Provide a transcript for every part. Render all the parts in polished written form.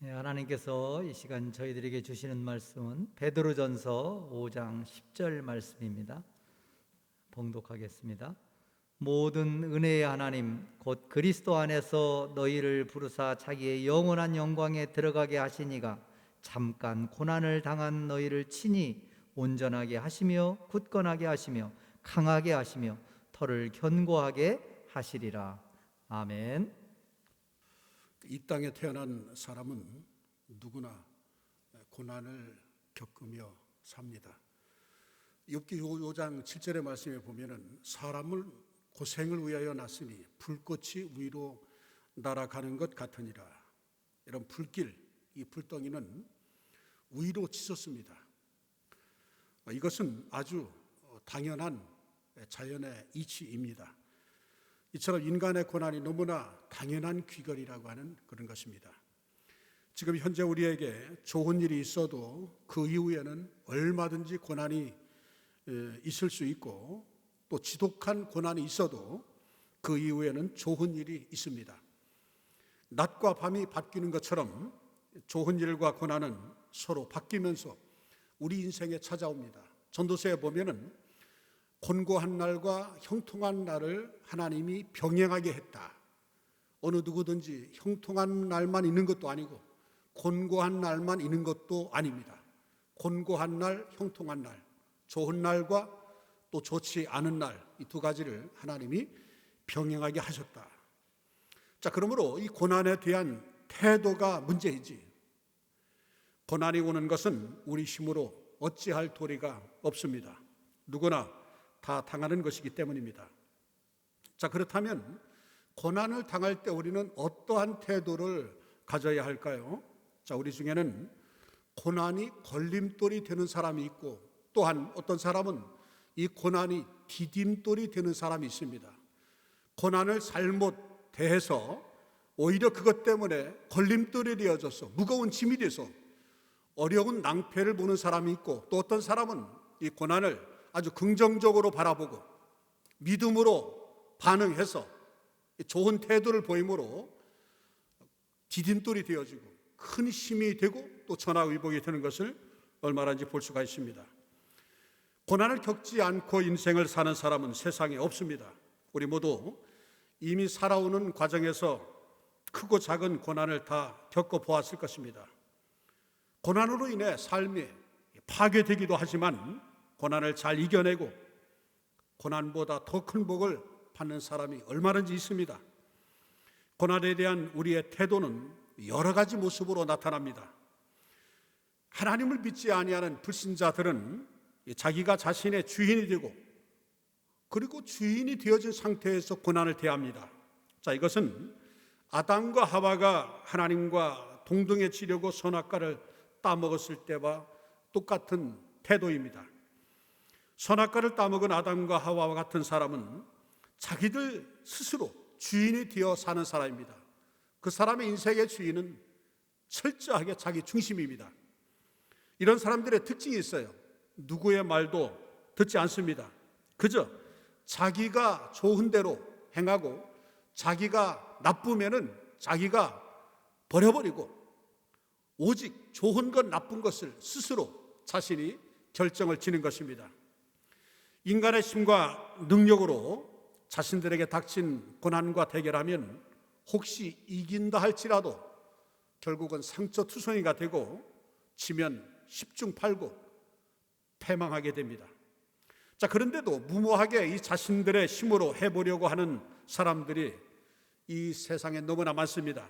하나님께서 이 시간 저희들에게 주시는 말씀은 베드로전서 5장 10절 말씀입니다. 봉독하겠습니다. 모든 은혜의 하나님 곧 그리스도 안에서 너희를 부르사 자기의 영원한 영광에 들어가게 하시니가 잠깐 고난을 당한 너희를 친히 온전하게 하시며 굳건하게 하시며 강하게 하시며 터를 견고하게 하시리라. 아멘. 이 땅에 태어난 사람은 누구나 고난을 겪으며 삽니다. 욥기 5장 7절의 말씀에 보면은 사람을 고생을 위하여 났으니 불꽃이 위로 날아가는 것 같으니라. 이런 불길, 이 불덩이는 위로 치솟습니다. 이것은 아주 당연한 자연의 이치입니다. 이처럼 인간의 고난이 너무나 당연한 귀결이라고 하는 그런 것입니다. 지금 현재 우리에게 좋은 일이 있어도 그 이후에는 얼마든지 고난이 있을 수 있고 또 지독한 고난이 있어도 그 이후에는 좋은 일이 있습니다. 낮과 밤이 바뀌는 것처럼 좋은 일과 고난은 서로 바뀌면서 우리 인생에 찾아옵니다. 전도서에 보면은 곤고한 날과 형통한 날을 하나님이 병행하게 했다. 어느 누구든지 형통한 날만 있는 것도 아니고 곤고한 날만 있는 것도 아닙니다. 곤고한 날, 형통한 날, 좋은 날과 또 좋지 않은 날, 이 두 가지를 하나님이 병행하게 하셨다. 자, 그러므로 이 고난에 대한 태도가 문제이지, 고난이 오는 것은 우리 힘으로 어찌할 도리가 없습니다. 누구나 다 당하는 것이기 때문입니다. 자, 그렇다면 고난을 당할 때 우리는 어떠한 태도를 가져야 할까요? 자, 우리 중에는 고난이 걸림돌이 되는 사람이 있고 또한 어떤 사람은 이 고난이 디딤돌이 되는 사람이 있습니다. 고난을 잘못 대해서 오히려 그것 때문에 걸림돌이 되어져서 무거운 짐이 돼서 어려운 낭패를 보는 사람이 있고 또 어떤 사람은 이 고난을 아주 긍정적으로 바라보고 믿음으로 반응해서 좋은 태도를 보임으로 디딤돌이 되어지고 큰 힘이 되고 또 천하의복이 되는 것을 얼마나인지 볼 수가 있습니다. 고난을 겪지 않고 인생을 사는 사람은 세상에 없습니다. 우리 모두 이미 살아오는 과정에서 크고 작은 고난을 다 겪어보았을 것입니다. 고난으로 인해 삶이 파괴되기도 하지만 고난을 잘 이겨내고 고난보다 더 큰 복을 받는 사람이 얼마든지 있습니다. 고난에 대한 우리의 태도는 여러 가지 모습으로 나타납니다. 하나님을 믿지 아니하는 불신자들은 자기가 자신의 주인이 되고 그리고 주인이 되어진 상태에서 고난을 대합니다. 자, 이것은 아담과 하와가 하나님과 동등해지려고 선악과를 따먹었을 때와 똑같은 태도입니다. 선악과를 따먹은 아담과 하와와 같은 사람은 자기들 스스로 주인이 되어 사는 사람입니다. 그 사람의 인생의 주인은 철저하게 자기 중심입니다. 이런 사람들의 특징이 있어요. 누구의 말도 듣지 않습니다. 그저 자기가 좋은 대로 행하고 자기가 나쁘면은 자기가 버려버리고 오직 좋은 것 나쁜 것을 스스로 자신이 결정을 지는 것입니다. 인간의 힘과 능력으로 자신들에게 닥친 고난과 대결하면 혹시 이긴다 할지라도 결국은 상처투성이가 되고 지면 10중8구 패망하게 됩니다. 자, 그런데도 무모하게 이 자신들의 힘으로 해보려고 하는 사람들이 이 세상에 너무나 많습니다.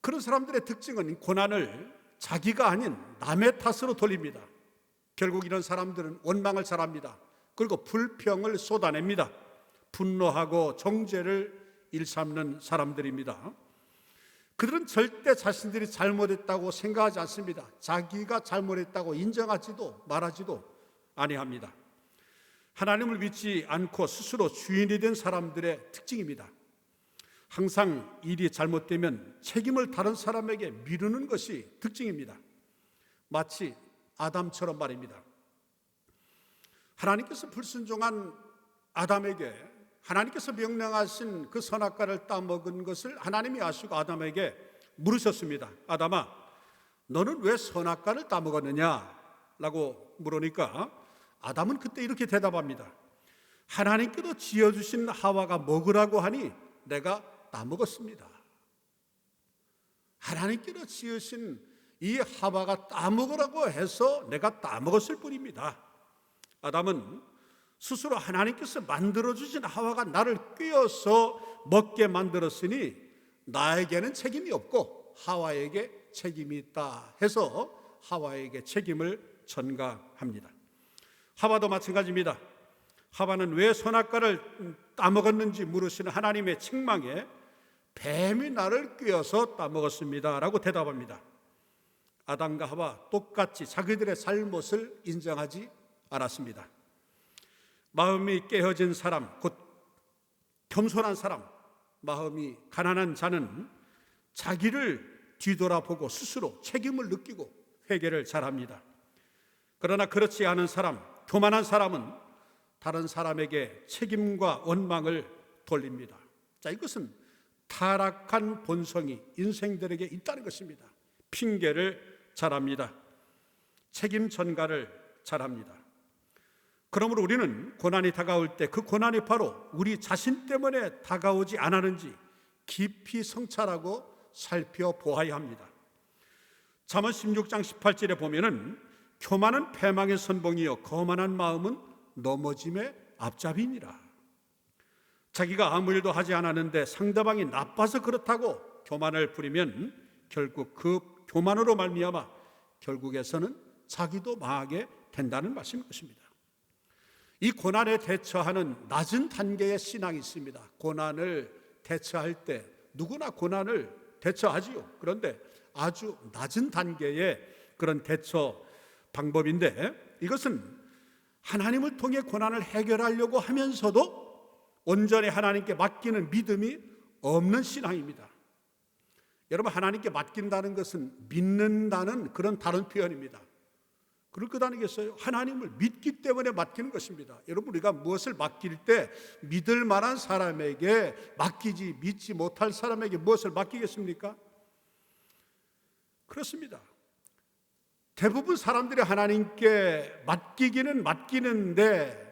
그런 사람들의 특징은 고난을 자기가 아닌 남의 탓으로 돌립니다. 결국 이런 사람들은 원망을 잘합니다. 그리고 불평을 쏟아냅니다. 분노하고 정죄를 일삼는 사람들입니다. 그들은 절대 자신들이 잘못했다고 생각하지 않습니다. 자기가 잘못했다고 인정하지도 말하지도 아니합니다. 하나님을 믿지 않고 스스로 주인이 된 사람들의 특징입니다. 항상 일이 잘못되면 책임을 다른 사람에게 미루는 것이 특징입니다. 마치 아담처럼 말입니다. 하나님께서 불순종한 아담에게 하나님께서 명령하신 그 선악과를 따먹은 것을 하나님이 아시고 아담에게 물으셨습니다. 아담아, 너는 왜 선악과를 따먹었느냐? 라고 물으니까 아담은 그때 이렇게 대답합니다. 하나님께서 지어주신 하와가 먹으라고 하니 내가 따먹었습니다. 하나님께서 지으신 이 하와가 따먹으라고 해서 내가 따먹었을 뿐입니다. 아담은 스스로 하나님께서 만들어주신 하와가 나를 꿰어서 먹게 만들었으니 나에게는 책임이 없고 하와에게 책임이 있다 해서 하와에게 책임을 전가합니다. 하와도 마찬가지입니다. 하와는 왜 선악과를 따먹었는지 물으시는 하나님의 책망에 뱀이 나를 꿰어서 따먹었습니다 라고 대답합니다. 아담과 하와 똑같이 자기들의 잘못을 인정하지 않았습니다. 마음이 깨어진 사람, 곧 겸손한 사람, 마음이 가난한 자는 자기를 뒤돌아보고 스스로 책임을 느끼고 회개를 잘합니다. 그러나 그렇지 않은 사람, 교만한 사람은 다른 사람에게 책임과 원망을 돌립니다. 자, 이것은 타락한 본성이 인생들에게 있다는 것입니다. 핑계를 잘합니다. 책임 전가를 잘합니다. 그러므로 우리는 고난이 다가올 때 그 고난이 바로 우리 자신 때문에 다가오지 않았는지 깊이 성찰하고 살펴보아야 합니다. 잠언 16장 18절에 보면은 교만은 패망의 선봉이요 거만한 마음은 넘어짐의 앞잡이니라. 자기가 아무 일도 하지 않았는데 상대방이 나빠서 그렇다고 교만을 부리면 결국 그 교만으로 말미암아 결국에서는 자기도 망하게 된다는 말씀인 것입니다. 이 고난에 대처하는 낮은 단계의 신앙이 있습니다. 고난을 대처할 때 누구나 고난을 대처하지요. 그런데 아주 낮은 단계의 그런 대처 방법인데 이것은 하나님을 통해 고난을 해결하려고 하면서도 온전히 하나님께 맡기는 믿음이 없는 신앙입니다. 여러분, 하나님께 맡긴다는 것은 믿는다는 그런 다른 표현입니다. 그럴 것 아니겠어요? 하나님을 믿기 때문에 맡기는 것입니다. 여러분, 우리가 무엇을 맡길 때 믿을 만한 사람에게 맡기지 믿지 못할 사람에게 무엇을 맡기겠습니까? 그렇습니다. 대부분 사람들이 하나님께 맡기기는 맡기는데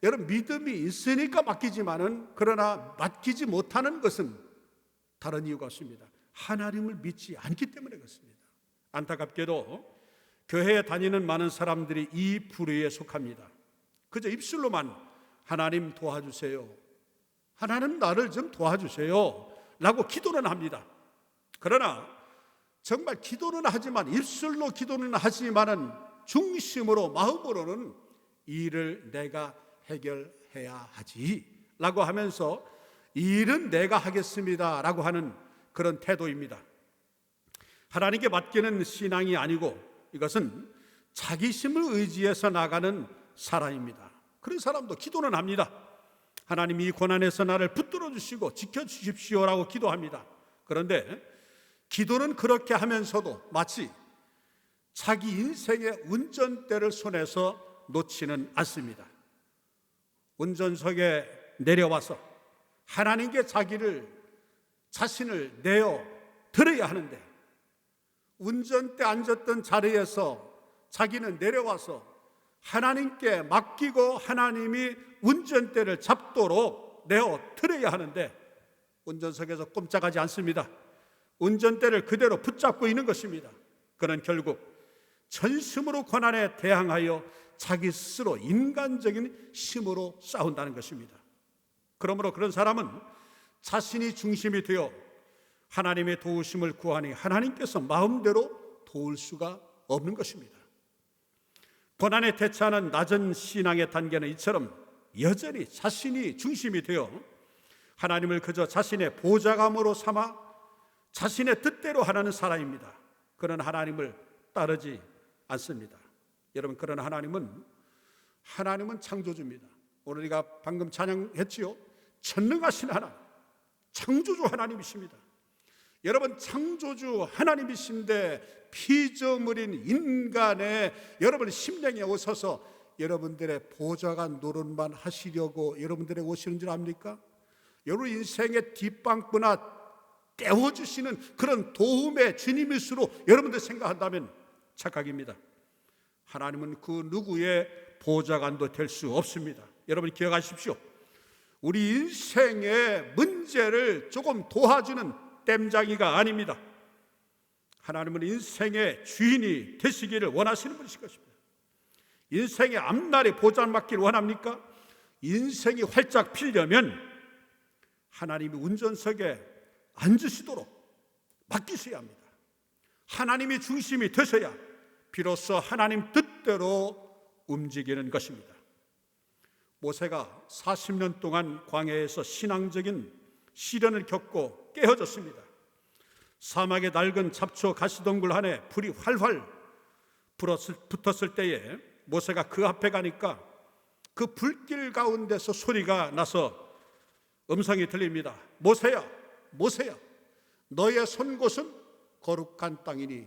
여러분, 믿음이 있으니까 맡기지만은 그러나 맡기지 못하는 것은 다른 이유가 없습니다. 하나님을 믿지 않기 때문에 그렇습니다. 안타깝게도 교회에 다니는 많은 사람들이 이 부류에 속합니다. 그저 입술로만 하나님 도와주세요, 하나님 나를 좀 도와주세요 라고 기도는 합니다. 그러나 정말 기도는 하지만 입술로 기도는 하지만은 중심으로 마음으로는 이 일을 내가 해결해야 하지 라고 하면서 이 일은 내가 하겠습니다 라고 하는 그런 태도입니다. 하나님께 맡기는 신앙이 아니고 이것은 자기심을 의지해서 나가는 사람입니다. 그런 사람도 기도는 합니다. 하나님, 이 고난에서 나를 붙들어 주시고 지켜주십시오라고 기도합니다. 그런데 기도는 그렇게 하면서도 마치 자기 인생의 운전대를 손에서 놓지는 않습니다. 운전석에 내려와서 하나님께 자신을 내어 드려야 하는데 운전대 앉았던 자리에서 자기는 내려와서 하나님께 맡기고 하나님이 운전대를 잡도록 내어 드려야 하는데 운전석에서 꼼짝하지 않습니다. 운전대를 그대로 붙잡고 있는 것입니다. 그는 결국 전심으로 고난에 대항하여 자기 스스로 인간적인 힘으로 싸운다는 것입니다. 그러므로 그런 사람은 자신이 중심이 되어 하나님의 도우심을 구하니 하나님께서 마음대로 도울 수가 없는 것입니다. 고난에 대처하는 낮은 신앙의 단계는 이처럼 여전히 자신이 중심이 되어 하나님을 그저 자신의 보좌감으로 삼아 자신의 뜻대로 하라는 사람입니다. 그런 하나님을 따르지 않습니다. 여러분, 그런 하나님은 창조주입니다. 오늘 우리가 방금 찬양했지요. 전능하신 하나님, 창조주 하나님이십니다. 여러분, 창조주 하나님이신데 피조물인 인간의 여러분 심령에 오셔서 여러분들의 보좌관 노릇만 하시려고 여러분들의 오시는 줄 압니까? 여러분 인생의 뒷방구나 떼어주시는 그런 도움의 주님일 수로 여러분들 생각한다면 착각입니다. 하나님은 그 누구의 보좌관도 될 수 없습니다. 여러분 기억하십시오. 우리 인생의 문제를 조금 도와주는 땜장이가 아닙니다. 하나님은 인생의 주인이 되시기를 원하시는 분이실 것입니다. 인생의 앞날에 보좌를 맡기를 원합니까? 인생이 활짝 피려면 하나님이 운전석에 앉으시도록 맡기셔야 합니다. 하나님이 중심이 되셔야 비로소 하나님 뜻대로 움직이는 것입니다. 모세가 40년 동안 광야에서 신앙적인 시련을 겪고 깨어졌습니다. 사막의 낡은 잡초 가시덩굴 안에 불이 활활 붙었을 때에 모세가 그 앞에 가니까 그 불길 가운데서 소리가 나서 음성이 들립니다. 모세야, 모세야, 너의 선 곳은 거룩한 땅이니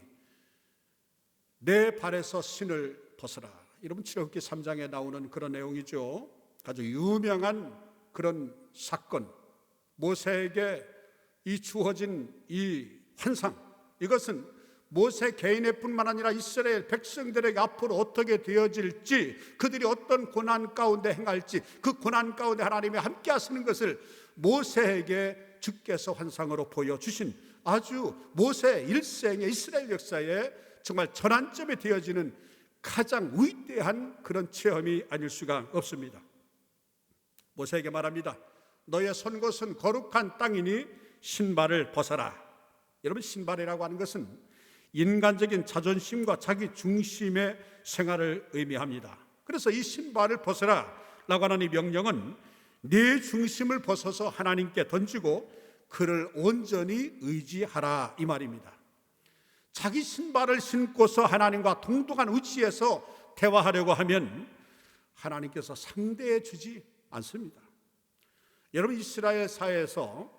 내 발에서 신을 벗어라. 여러분 출애굽기 3장에 나오는 그런 내용이죠. 아주 유명한 그런 사건, 모세에게 이 주어진 이 환상, 이것은 모세 개인의 뿐만 아니라 이스라엘 백성들에게 앞으로 어떻게 되어질지, 그들이 어떤 고난 가운데 행할지, 그 고난 가운데 하나님이 함께 하시는 것을 모세에게 주께서 환상으로 보여주신 아주 모세 일생의 이스라엘 역사에 정말 전환점이 되어지는 가장 위대한 그런 체험이 아닐 수가 없습니다. 모세에게 말합니다. 너의 선 곳은 거룩한 땅이니 신발을 벗어라. 여러분 신발이라고 하는 것은 인간적인 자존심과 자기 중심의 생활을 의미합니다. 그래서 이 신발을 벗어라 라고 하는 이 명령은 네 중심을 벗어서 하나님께 던지고 그를 온전히 의지하라 이 말입니다. 자기 신발을 신고서 하나님과 동등한 위치에서 대화하려고 하면 하나님께서 상대해 주지 않습니다. 여러분 이스라엘 사회에서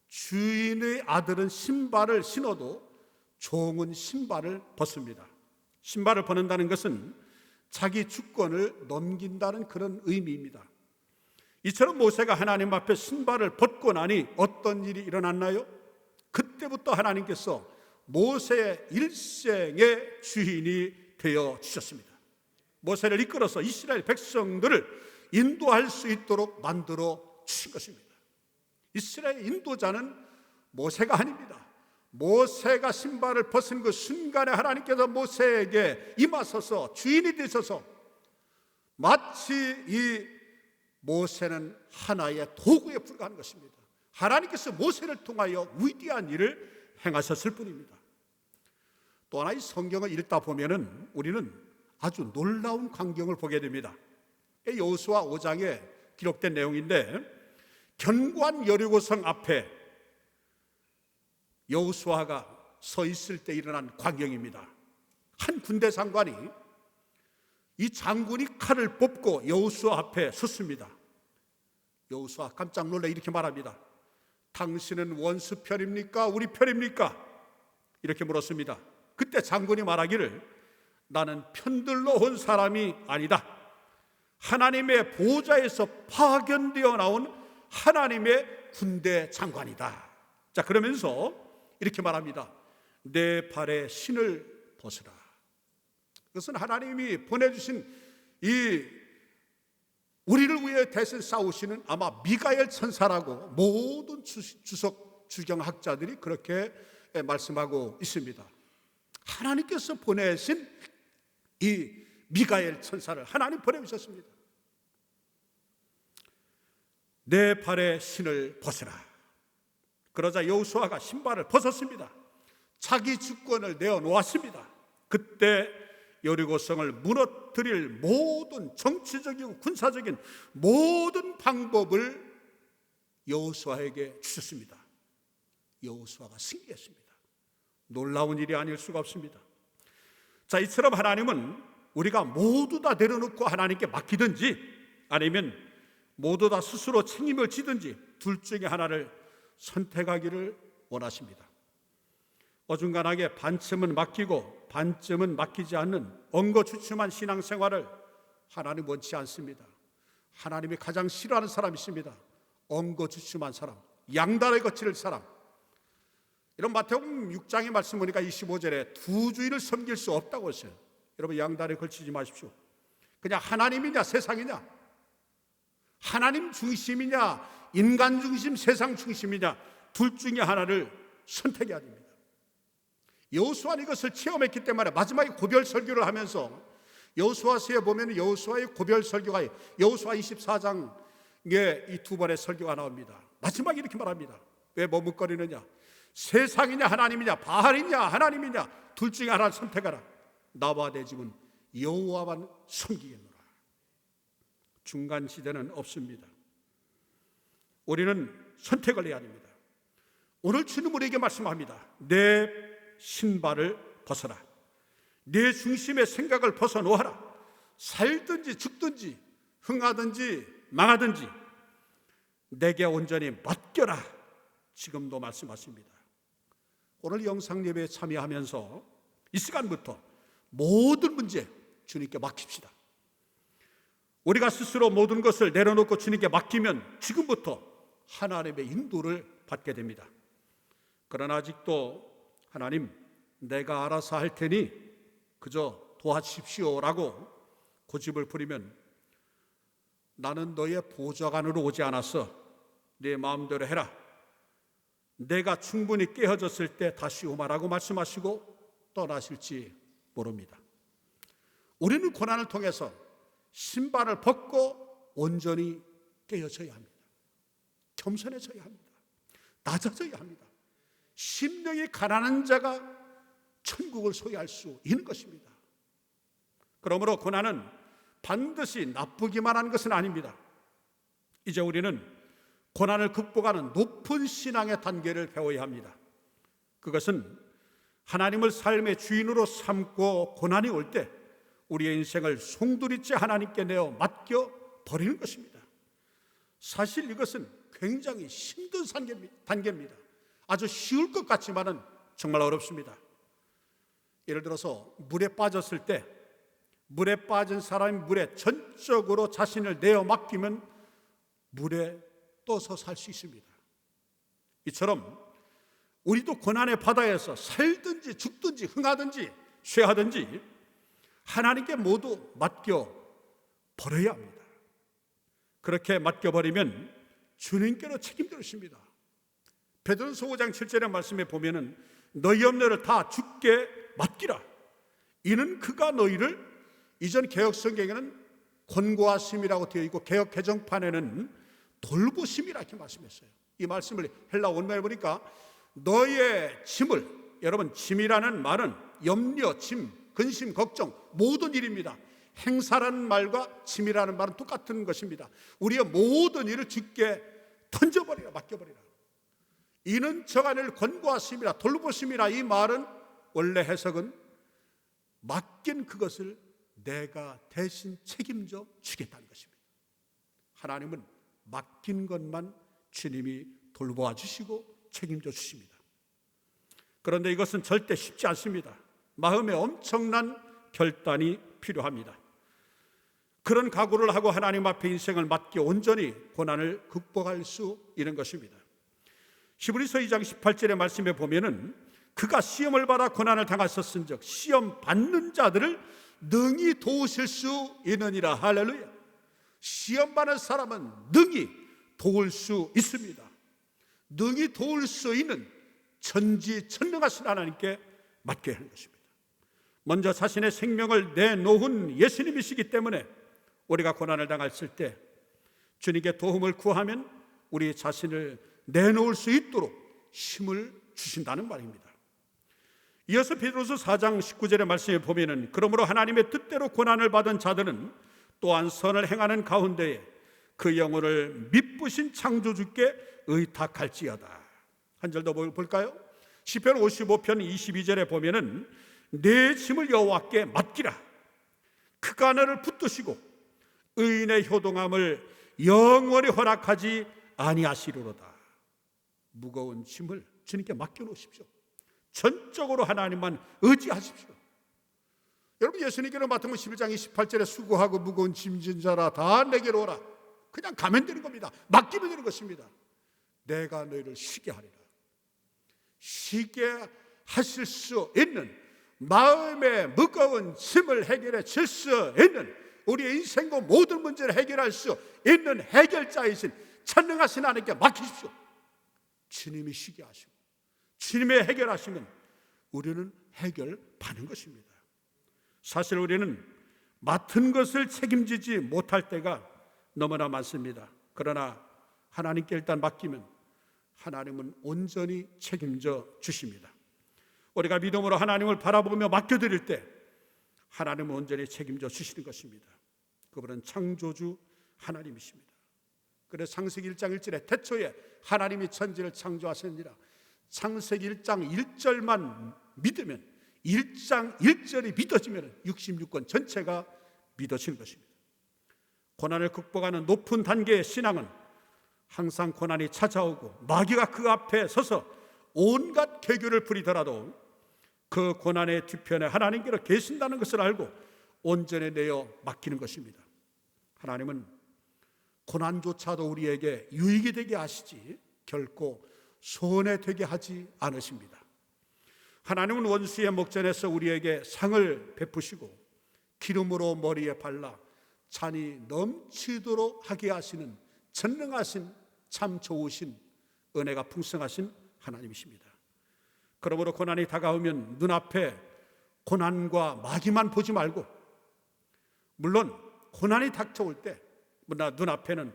주인의 아들은 신발을 신어도 종은 신발을 벗습니다. 신발을 벗는다는 것은 자기 주권을 넘긴다는 그런 의미입니다. 이처럼 모세가 하나님 앞에 신발을 벗고 나니 어떤 일이 일어났나요? 그때부터 하나님께서 모세의 일생의 주인이 되어 주셨습니다. 모세를 이끌어서 이스라엘 백성들을 인도할 수 있도록 만들어 주신 것입니다. 이스라엘 인도자는 모세가 아닙니다. 모세가 신발을 벗은 그 순간에 하나님께서 모세에게 임하셔서 주인이 되셔서 마치 이 모세는 하나의 도구에 불과한 것입니다. 하나님께서 모세를 통하여 위대한 일을 행하셨을 뿐입니다. 또 하나 이 성경을 읽다 보면은 우리는 아주 놀라운 광경을 보게 됩니다. 여호수아 5장에 기록된 내용인데 견고한 여리고성 앞에 여호수아가 서 있을 때 일어난 광경입니다. 한 군대 장관이 이 장군이 칼을 뽑고 여호수아 앞에 섰습니다. 여호수아 깜짝 놀라 이렇게 말합니다. 당신은 원수 편입니까? 우리 편입니까? 이렇게 물었습니다. 그때 장군이 말하기를 나는 편들러 온 사람이 아니다. 하나님의 보좌에서 파견되어 나온 하나님의 군대 장관이다. 자, 그러면서 이렇게 말합니다. 내 발에 신을 벗으라. 그것은 하나님이 보내주신 이 우리를 위해 대신 싸우시는 아마 미가엘 천사라고 모든 주석 주경학자들이 그렇게 말씀하고 있습니다. 하나님께서 보내신 이 미가엘 천사를 하나님 보내주셨습니다. 내 발에 신을 벗으라. 그러자 여호수아가 신발을 벗었습니다. 자기 주권을 내어놓았습니다. 그때 여리고성을 무너뜨릴 모든 정치적이고 군사적인 모든 방법을 여호수아에게 주셨습니다. 여호수아가 승리했습니다. 놀라운 일이 아닐 수가 없습니다. 자, 이처럼 하나님은 우리가 모두 다 내려놓고 하나님께 맡기든지 아니면 모두 다 스스로 책임을 지든지 둘 중에 하나를 선택하기를 원하십니다. 어중간하게 반쯤은 맡기고 반쯤은 맡기지 않는 엉거주춤한 신앙생활을 하나님 원치 않습니다. 하나님이 가장 싫어하는 사람이 있습니다. 엉거주춤한 사람, 양다리 거칠 사람. 이런 마태복음 6장의 말씀 보니까 25절에 두 주인을 섬길 수 없다고 했어요. 여러분 양다리에 걸치지 마십시오. 그냥 하나님이냐 세상이냐, 하나님 중심이냐 인간 중심 세상 중심이냐, 둘 중에 하나를 선택해야 됩니다. 여호수아는 이것을 체험했기 때문에 마지막에 고별 설교를 하면서, 여호수아서에 보면 여호수아의 고별 설교가 여호수아 24장에 이 두 번의 설교가 나옵니다. 마지막에 이렇게 말합니다. 왜 머뭇거리느냐, 세상이냐 하나님이냐, 바알이냐 하나님이냐, 둘 중에 하나를 선택하라. 나와 내 집은 여호와만 섬기겠노라. 중간 지대는 없습니다. 우리는 선택을 해야 됩니다. 오늘 주님 우리에게 말씀합니다. 내 신발을 벗어라. 내 중심의 생각을 벗어놓아라. 살든지 죽든지 흥하든지 망하든지 내게 온전히 맡겨라. 지금도 말씀하십니다. 오늘 영상 예배에 참여하면서 이 시간부터 모든 문제 주님께 맡깁시다. 우리가 스스로 모든 것을 내려놓고 주님께 맡기면 지금부터 하나님의 인도를 받게 됩니다. 그러나 아직도 하나님, 내가 알아서 할 테니 그저 도와주십시오라고 고집을 부리면, 나는 너의 보좌관으로 오지 않았어. 네 마음대로 해라. 내가 충분히 깨어졌을 때 다시 오마라고 말씀하시고 떠나실지 모릅니다. 우리는 고난을 통해서 신발을 벗고 온전히 깨어져야 합니다. 겸손해져야 합니다. 낮아져야 합니다. 심령이 가난한 자가 천국을 소유할 수 있는 것입니다. 그러므로 고난은 반드시 나쁘기만 한 것은 아닙니다. 이제 우리는 고난을 극복하는 높은 신앙의 단계를 배워야 합니다. 그것은 하나님을 삶의 주인으로 삼고 고난이 올 때 우리의 인생을 송두리째 하나님께 내어 맡겨 버리는 것입니다. 사실 이것은 굉장히 힘든 단계입니다. 아주 쉬울 것 같지만은 정말 어렵습니다. 예를 들어서 물에 빠졌을 때, 물에 빠진 사람이 물에 전적으로 자신을 내어 맡기면 물에 떠서 살 수 있습니다. 이처럼 우리도 고난의 바다에서 살든지 죽든지 흥하든지 쇠하든지 하나님께 모두 맡겨 버려야 합니다. 그렇게 맡겨버리면 주님께로 책임져주십니다. 베드로서 5장 7절의 말씀에 보면은 너희 염려를 다 주께 맡기라. 이는 그가 너희를, 이전 개혁 성경에는 권고하심이라고 되어 있고 개혁 개정판에는 돌보심이라 이렇게 말씀했어요. 이 말씀을 헬라 원문에 보니까 너의 짐을, 여러분 짐이라는 말은 염려, 짐, 근심, 걱정 모든 일입니다. 행사라는 말과 짐이라는 말은 똑같은 것입니다. 우리의 모든 일을 주께 던져버리라, 맡겨버리라. 이는 저간을 권고하심이라, 돌보심이라, 이 말은 원래 해석은 맡긴 그것을 내가 대신 책임져 주겠다는 것입니다. 하나님은 맡긴 것만 주님이 돌보아 주시고 책임져 주십니다. 그런데 이것은 절대 쉽지 않습니다. 마음에 엄청난 결단이 필요합니다. 그런 각오를 하고 하나님 앞에 인생을 맡겨 온전히 고난을 극복할 수 있는 것입니다. 히브리서 2장 18절의 말씀에 보면은 그가 시험을 받아 고난을 당하셨은즉 시험 받는 자들을 능히 도우실 수 있느니라. 할렐루야. 시험 받는 사람은 능히 도울 수 있습니다. 능히 도울 수 있는 전지전능하신 하나님께 맡겨야 하는 것입니다. 먼저 자신의 생명을 내놓은 예수님이시기 때문에 우리가 고난을 당했을 때 주님께 도움을 구하면 우리 자신을 내놓을 수 있도록 힘을 주신다는 말입니다. 이어서 베드로서 4장 19절의 말씀에 보면은 그러므로 하나님의 뜻대로 고난을 받은 자들은 또한 선을 행하는 가운데에 그 영혼을 미쁘신 창조주께 의탁할지어다. 한 절 더 볼까요? 시편 55편 22절에 보면은 내 짐을 여호와께 맡기라. 그가 너를 붙드시고 의인의 효동함을 영원히 허락하지 아니하시리로다. 무거운 짐을 주님께 맡겨놓으십시오. 전적으로 하나님만 의지하십시오. 여러분, 예수님께는 마태복음 11장 28절에 수고하고 무거운 짐진 자라 다 내게로 오라. 그냥 가면 되는 겁니다. 맡기면 되는 것입니다. 내가 너희를 쉬게 하리라. 쉬게 하실 수 있는, 마음의 무거운 짐을 해결해 줄 수 있는, 우리의 인생과 모든 문제를 해결할 수 있는 해결자이신 전능하신 하나님께 맡기십시오. 주님이 쉬게 하시고 주님이 해결하시면 우리는 해결받는 것입니다. 사실 우리는 맡은 것을 책임지지 못할 때가 너무나 많습니다. 그러나 하나님께 일단 맡기면 하나님은 온전히 책임져 주십니다. 우리가 믿음으로 하나님을 바라보며 맡겨드릴 때 하나님은 온전히 책임져 주시는 것입니다. 그분은 창조주 하나님이십니다. 그래서 창세기 1장 1절에 태초에 하나님이 천지를 창조하셨느니라. 창세기 1장 1절만 믿으면, 1장 1절이 믿어지면 66권 전체가 믿어지는 것입니다. 고난을 극복하는 높은 단계의 신앙은 항상 고난이 찾아오고 마귀가 그 앞에 서서 온갖 계교를 부리더라도 그 고난의 뒤편에 하나님께로 계신다는 것을 알고 온전히 내어 맡기는 것입니다. 하나님은 고난조차도 우리에게 유익이 되게 하시지 결코 손해되게 하지 않으십니다. 하나님은 원수의 목전에서 우리에게 상을 베푸시고 기름으로 머리에 발라 잔이 넘치도록 하게 하시는 전능하신, 참 좋으신, 은혜가 풍성하신 하나님이십니다. 그러므로 고난이 다가오면 눈앞에 고난과 마귀만 보지 말고, 물론 고난이 닥쳐올 때 눈앞에는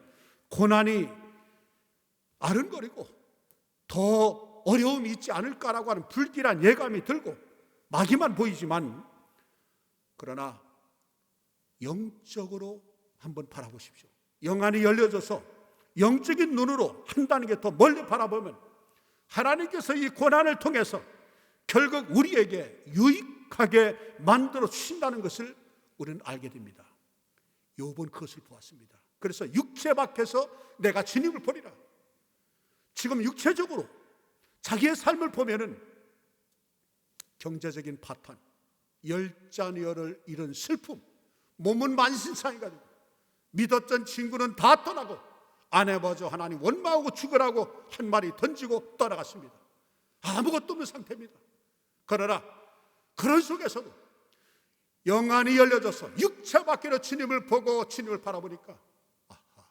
고난이 아른거리고 더 어려움이 있지 않을까라고 하는 불길한 예감이 들고 마귀만 보이지만, 그러나 영적으로 한번 바라보십시오. 영안이 열려져서 영적인 눈으로 한 단계 더 멀리 바라보면 하나님께서 이 고난을 통해서 결국 우리에게 유익하게 만들어 주신다는 것을 우리는 알게 됩니다. 욥은 그것을 보았습니다. 그래서 육체 밖에서 내가 주님을 보리라. 지금 육체적으로 자기의 삶을 보면은 경제적인 파탄, 열자녀를 잃은 슬픔, 몸은 만신창이가 되고 믿었던 친구는 다 떠나고 아내마저 하나님 원망하고 죽으라고 한 마리 던지고 떠나갔습니다. 아무것도 없는 상태입니다. 그러나 그런 속에서도 영안이 열려져서 육체 밖으로 주님을 보고 주님을 바라보니까, 아하,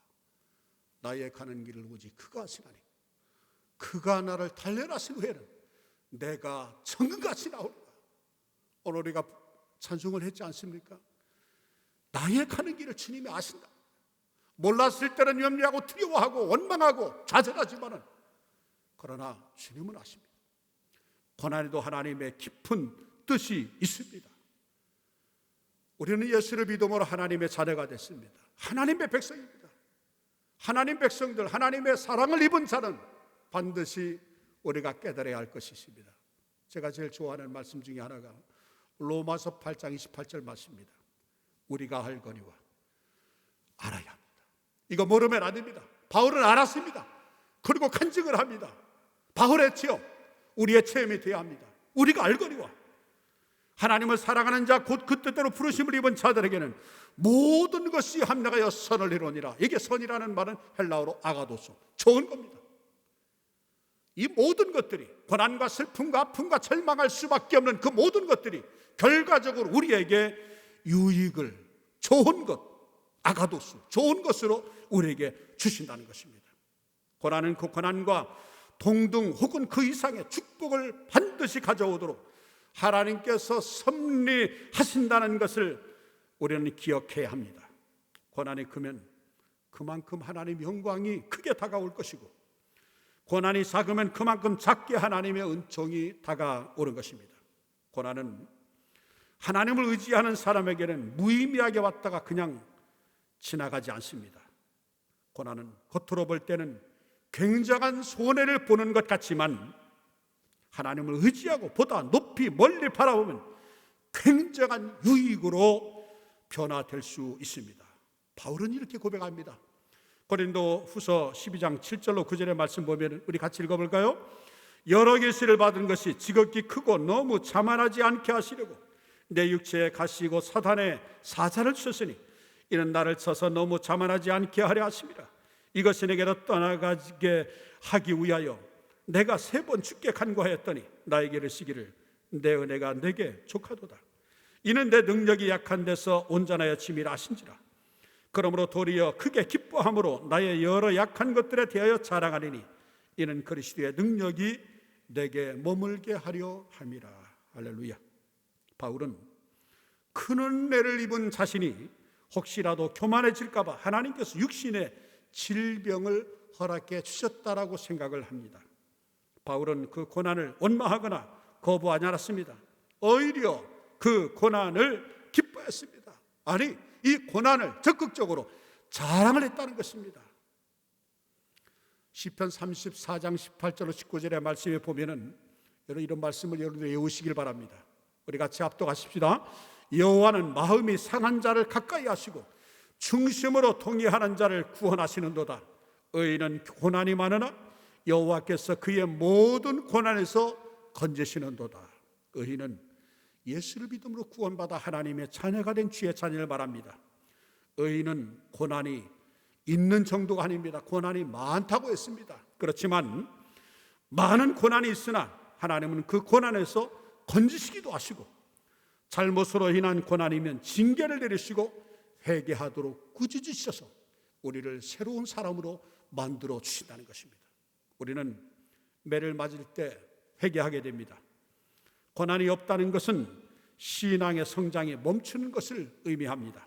나의 가는 길을 오직 그가 하시나니 그가 나를 달려라신 후에는 내가 정금같이 나오리라. 오늘 우리가 찬송을 했지 않습니까? 나의 가는 길을 주님이 아신다. 몰랐을 때는 염려하고 두려워하고 원망하고 좌절하지만은, 그러나 주님은 아십니다. 고난에도 하나님의 깊은 뜻이 있습니다. 우리는 예수를 믿음으로 하나님의 자녀가 됐습니다. 하나님의 백성입니다. 하나님 백성들, 하나님의 사랑을 입은 자는 반드시 우리가 깨달아야 할 것이 있습니다. 제가 제일 좋아하는 말씀 중에 하나가 로마서 8장 28절 말씀입니다. 우리가 알거니와 알아야 합니다. 이거 모르면 안 됩니다. 바울은 알았습니다. 그리고 간증을 합니다. 바울의 체험, 우리의 체험이 되어야 합니다. 우리가 알거니와, 하나님을 사랑하는 자 곧 그 뜻대로 부르심을 입은 자들에게는 모든 것이 합력하여 선을 이루니라. 이게 선이라는 말은 헬라어로 아가도소, 좋은 겁니다. 이 모든 것들이, 고난과 슬픔과 아픔과 절망할 수밖에 없는 그 모든 것들이 결과적으로 우리에게 유익을, 좋은 것, 아가도스, 좋은 것으로 우리에게 주신다는 것입니다. 고난은 그 고난과 동등 혹은 그 이상의 축복을 반드시 가져오도록 하나님께서 섭리하신다는 것을 우리는 기억해야 합니다. 고난이 크면 그만큼 하나님의 영광이 크게 다가올 것이고, 고난이 작으면 그만큼 작게 하나님의 은총이 다가오는 것입니다. 고난은 하나님을 의지하는 사람에게는 무의미하게 왔다가 그냥 지나가지 않습니다. 고난은 겉으로 볼 때는 굉장한 손해를 보는 것 같지만 하나님을 의지하고 보다 높이 멀리 바라보면 굉장한 유익으로 변화될 수 있습니다. 바울은 이렇게 고백합니다. 고린도 후서 12장 7절로 9절의 말씀 보면 우리 같이 읽어볼까요? 여러 계시를 받은 것이 지극히 크고 너무 자만하지 않게 하시려고 내 육체에 가시고 사단의 사자를 주셨으니 이는 나를 쳐서 너무 자만하지 않게 하려 하심이라. 이것이 내게로 떠나가게 하기 위하여 내가 3번 주께 간구하였더니 나에게 이르시기를 내 은혜가 내게 족하도다. 이는 내 능력이 약한 데서 온전하여 짐이라 하신지라. 그러므로 도리어 크게 기뻐함으로 나의 여러 약한 것들에 대하여 자랑하리니 이는 그리스도의 능력이 내게 머물게 하려 함이라. 할렐루야. 바울은 큰 은혜를 입은 자신이 혹시라도 교만해질까 봐 하나님께서 육신의 질병을 허락해 주셨다라고 생각을 합니다. 바울은 그 고난을 원망하거나 거부하지 않았습니다. 오히려 그 고난을 기뻐했습니다. 아니, 이 고난을 적극적으로 자랑을 했다는 것입니다. 시편 34장 18절 19절의 말씀에 보면은 여러분 이런 말씀을 여러분들 외우시길 바랍니다. 우리 같이 합독하십시다. 여호와는 마음이 상한 자를 가까이 하시고 중심으로 통회하는 자를 구원하시는도다. 의인은 고난이 많으나 여호와께서 그의 모든 고난에서 건지시는도다. 의인은 예수를 믿음으로 구원받아 하나님의 자녀가 된 주의 자녀를 말합니다. 의인은 고난이 있는 정도가 아닙니다. 고난이 많다고 했습니다. 그렇지만 많은 고난이 있으나 하나님은 그 고난에서 건지시기도 하시고 잘못으로 인한 고난이면 징계를 내리시고 회개하도록 꾸짖으셔서 우리를 새로운 사람으로 만들어 주신다는 것입니다. 우리는 매를 맞을 때 회개하게 됩니다. 고난이 없다는 것은 신앙의 성장이 멈추는 것을 의미합니다.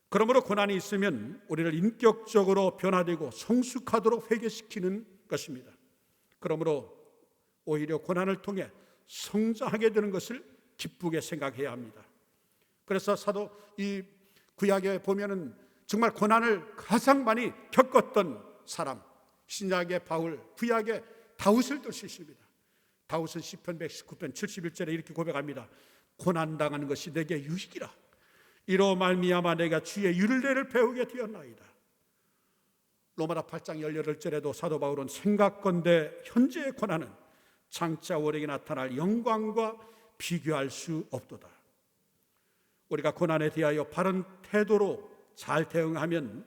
그러므로 고난이 있으면 우리를 인격적으로 변화되고 성숙하도록 회개시키는 것입니다. 그러므로 오히려 고난을 통해 성장하게 되는 것을 기쁘게 생각해야 합니다. 그래서 사도 이 구약에 보면은 정말 고난을 가장 많이 겪었던 사람, 신약의 바울, 구약의 다윗을 들 수 있습니다. 다윗은 시편 119편 71절에 이렇게 고백합니다. 고난당하는 것이 내게 유익이라. 이로 말미암아 내가 주의 율례를 배우게 되었나이다. 로마서 8장 18절에도 사도 바울은 생각건대 현재의 고난은 장차 오래게 나타날 영광과 비교할 수 없도다. 우리가 고난에 대하여 바른 태도로 잘 대응하면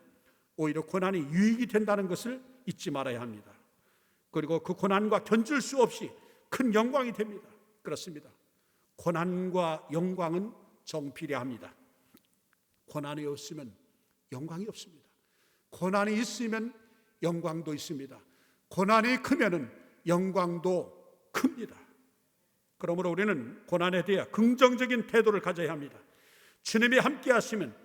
오히려 고난이 유익이 된다는 것을 잊지 말아야 합니다. 그리고 그 고난과 견줄 수 없이 큰 영광이 됩니다. 그렇습니다. 고난과 영광은 정필요합니다. 고난이 없으면 영광이 없습니다. 고난이 있으면 영광도 있습니다. 고난이 크면은 영광도 큽니다. 그러므로 우리는 고난에 대해 긍정적인 태도를 가져야 합니다. 주님이 함께 하시면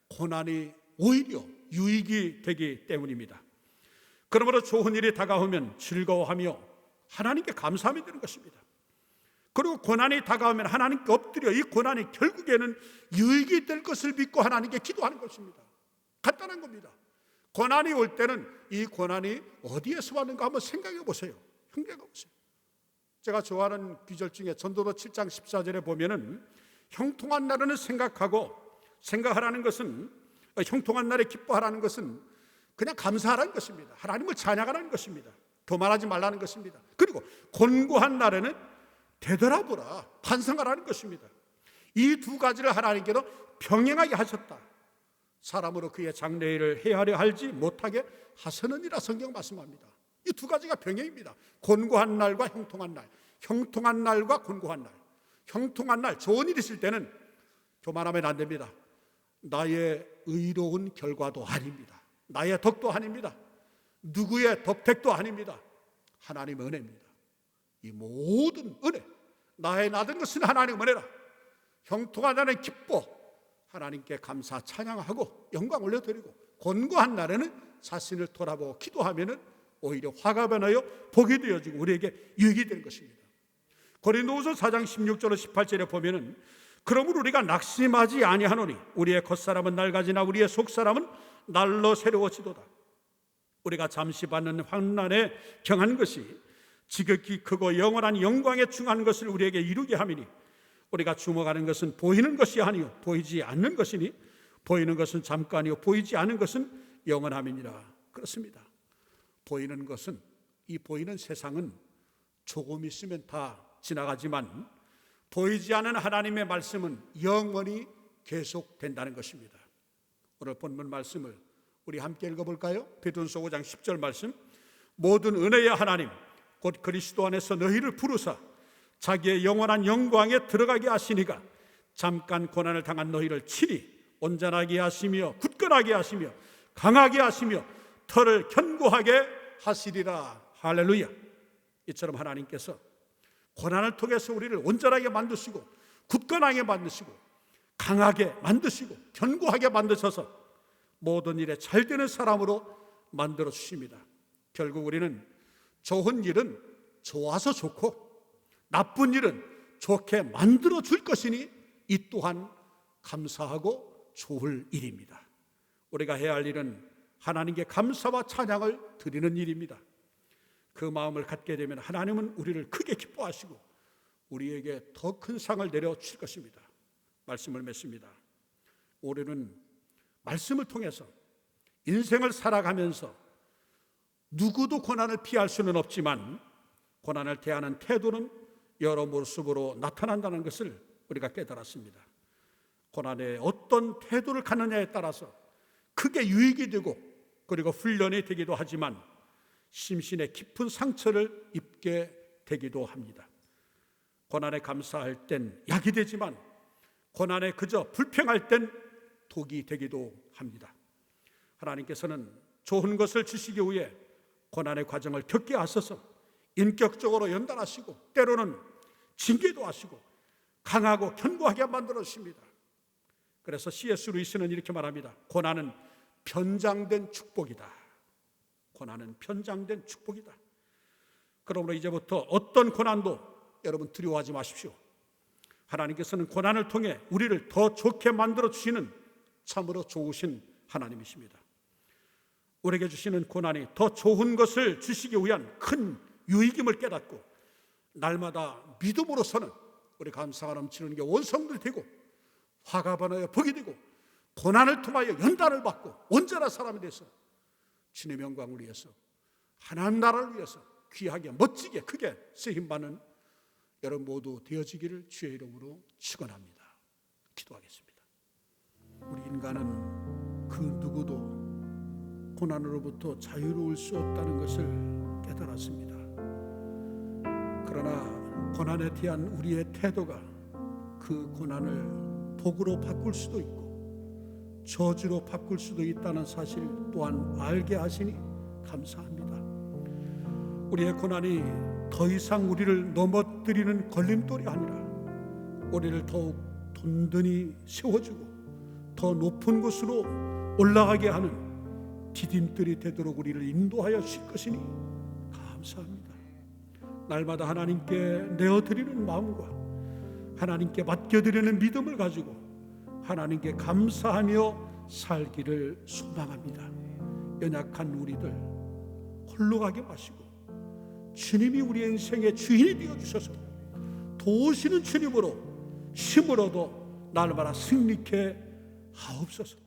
고난이 오히려 유익이 되기 때문입니다. 그러므로 좋은 일이 다가오면 즐거워하며 하나님께 감사하면 되는 것입니다. 그리고 고난이 다가오면 하나님께 엎드려 이 고난이 결국에는 유익이 될 것을 믿고 하나님께 기도하는 것입니다. 간단한 겁니다. 고난이 올 때는 이 고난이 어디에서 왔는가 한번 생각해 보세요. 생각해 보세요. 제가 좋아하는 귀절 중에 전도서 7장 14절에 보면은 형통한 날에는 생각하라는 것은 형통한 날에 기뻐하라는 것은 그냥 감사하라는 것입니다. 하나님을 찬양하라는 것입니다. 교만하지 말라는 것입니다. 그리고 곤고한 날에는 되돌아보라, 반성하라는 것입니다. 이 두 가지를 하나님께서 병행하게 하셨다. 사람으로 그의 장래일을 헤아려 알지 못하게 하시느니라 성경 말씀합니다. 이 두 가지가 병행입니다. 곤고한 날과 형통한 날, 형통한 날과 곤고한 날. 형통한 날, 좋은 일 있을 때는 교만하면 안 됩니다. 나의 의로운 결과도 아닙니다. 나의 덕도 아닙니다. 누구의 덕택도 아닙니다. 하나님의 은혜입니다. 이 모든 은혜, 나의 나된 것은 하나님의 은혜라. 형통한 날은 기뻐 하나님께 감사 찬양하고 영광 올려드리고, 곤고한 날에는 자신을 돌아보고 기도하면은 오히려 화가 변하여 복이 되어지고 우리에게 유익이 되는 것입니다. 고린도후서 4장 16절 18절에 보면은 그러므로 우리가 낙심하지 아니하노니 우리의 겉사람은 낡아지나 우리의 속사람은 날로 새로워지도다. 우리가 잠시 받는 환난에 경한 것이 지극히 크고 영원한 영광에 충한 것을 우리에게 이루게 함이니 우리가 주목하는 것은 보이는 것이 아니요 보이지 않는 것이니 보이는 것은 잠깐이요 보이지 않는 것은 영원함이니라. 그렇습니다. 보이는 것은, 이 보이는 세상은 조금 있으면 다 지나가지만 보이지 않는 하나님의 말씀은 영원히 계속된다는 것입니다. 오늘 본문 말씀을 우리 함께 읽어볼까요? 베드로전서 5장 10절 말씀. 모든 은혜의 하나님 곧 그리스도 안에서 너희를 부르사 자기의 영원한 영광에 들어가게 하시니가 잠깐 고난을 당한 너희를 친히 온전하게 하시며 굳건하게 하시며 강하게 하시며 터를 견고하게 하시리라. 할렐루야. 이처럼 하나님께서 고난을 통해서 우리를 온전하게 만드시고 굳건하게 만드시고 강하게 만드시고 견고하게 만드셔서 모든 일에 잘 되는 사람으로 만들어 주십니다. 결국 우리는 좋은 일은 좋아서 좋고 나쁜 일은 좋게 만들어 줄 것이니 이 또한 감사하고 좋을 일입니다. 우리가 해야 할 일은 하나님께 감사와 찬양을 드리는 일입니다. 그 마음을 갖게 되면 하나님은 우리를 크게 기뻐하시고 우리에게 더 큰 상을 내려주실 것입니다. 말씀을 맺습니다. 우리는 말씀을 통해서 인생을 살아가면서 누구도 고난을 피할 수는 없지만 고난을 대하는 태도는 여러 모습으로 나타난다는 것을 우리가 깨달았습니다. 고난에 어떤 태도를 갖느냐에 따라서 크게 유익이 되고 그리고 훈련이 되기도 하지만 심신의 깊은 상처를 입게 되기도 합니다. 고난에 감사할 땐 약이 되지만 고난에 그저 불평할 땐 독이 되기도 합니다. 하나님께서는 좋은 것을 주시기 위해 고난의 과정을 겪게 하셔서 인격적으로 연단하시고 때로는 징계도 하시고 강하고 견고하게 만들어 주십니다. 그래서 C.S. 루이스는 이렇게 말합니다. 고난은 편장된 축복이다. 고난은 편장된 축복이다. 그러므로 이제부터 어떤 고난도 여러분 두려워하지 마십시오. 하나님께서는 고난을 통해 우리를 더 좋게 만들어 주시는 참으로 좋으신 하나님이십니다. 우리에게 주시는 고난이 더 좋은 것을 주시기 위한 큰 유익임을 깨닫고 날마다 믿음으로서는 우리 감사가 넘치는 게 원성들 되고 화가 번하여 복이 되고 고난을 통하여 연단을 받고 온전한 사람이 돼서 주님의 영광을 위해서 하나님 나라를 위해서 귀하게 멋지게 크게 쓰임받는 여러분 모두 되어지기를 주의 이름으로 축원합니다. 기도하겠습니다. 우리 인간은 그 누구도 고난으로부터 자유로울 수 없다는 것을 깨달았습니다. 그러나 고난에 대한 우리의 태도가 그 고난을 복으로 바꿀 수도 있고 저주로 바꿀 수도 있다는 사실 또한 알게 하시니 감사합니다. 우리의 고난이 더 이상 우리를 넘어뜨리는 걸림돌이 아니라 우리를 더욱 든든히 세워주고 더 높은 곳으로 올라가게 하는 디딤돌이 되도록 우리를 인도하여 주실 것이니 감사합니다. 날마다 하나님께 내어드리는 마음과 하나님께 맡겨드리는 믿음을 가지고 하나님께 감사하며 살기를 소망합니다. 연약한 우리들 홀로 가게 마시고 주님이 우리의 인생의 주인이 되어주셔서 도우시는 주님으로 힘을 얻어 날마다 승리케 하옵소서.